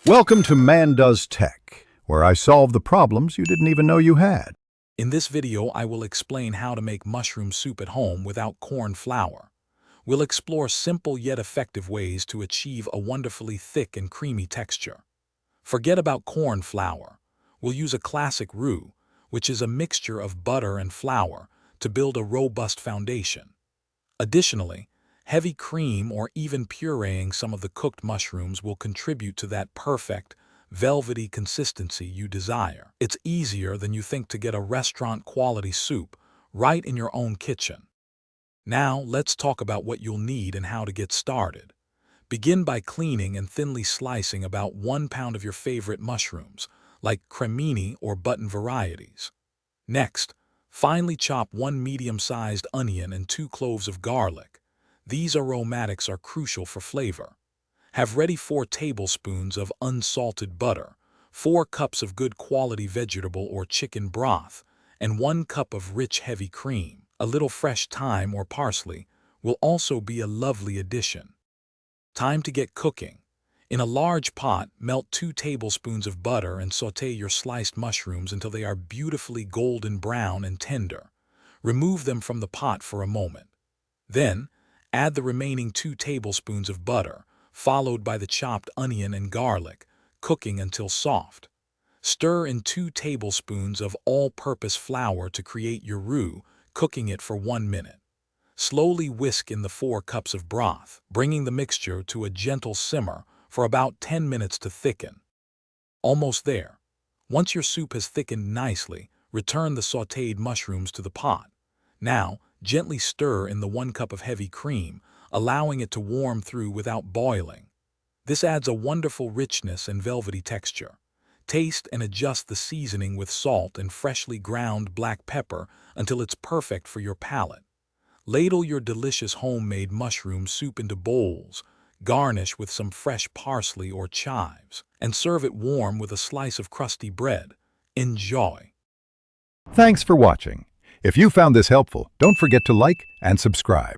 Welcome to Man Does Tech, where I solve the problems you didn't even know you had. In this video, I will explain how to make mushroom soup at home without corn flour. We'll explore simple yet effective ways to achieve a wonderfully thick and creamy texture. Forget about corn flour. We'll use a classic roux, which is a mixture of butter and flour, to build a robust foundation. Additionally, heavy cream or even pureeing some of the cooked mushrooms will contribute to that perfect, velvety consistency you desire. It's easier than you think to get a restaurant-quality soup right in your own kitchen. Now, let's talk about what you'll need and how to get started. Begin by cleaning and thinly slicing about 1 pound of your favorite mushrooms, like cremini or button varieties. Next, finely chop 1 medium-sized onion and 2 cloves of garlic. These aromatics are crucial for flavor. Have ready 4 tablespoons of unsalted butter, 4 cups of good quality vegetable or chicken broth, and 1 cup of rich heavy cream. A little fresh thyme or parsley will also be a lovely addition. Time to get cooking. In a large pot, melt 2 tablespoons of butter and sauté your sliced mushrooms until they are beautifully golden brown and tender. Remove them from the pot for a moment. Then, add the remaining 2 tablespoons of butter, followed by the chopped onion and garlic, cooking until soft. Stir in 2 tablespoons of all-purpose flour to create your roux, cooking it for 1 minute. Slowly whisk in the 4 cups of broth, bringing the mixture to a gentle simmer for about 10 minutes to thicken. Almost there. Once your soup has thickened nicely, return the sautéed mushrooms to the pot. Now, gently stir in the 1 cup of heavy cream, allowing it to warm through without boiling. This adds a wonderful richness and velvety texture. Taste and adjust the seasoning with salt and freshly ground black pepper until it's perfect for your palate. Ladle your delicious homemade mushroom soup into bowls, garnish with some fresh parsley or chives, and serve it warm with a slice of crusty bread. Enjoy! Thanks for watching. If you found this helpful, don't forget to like and subscribe.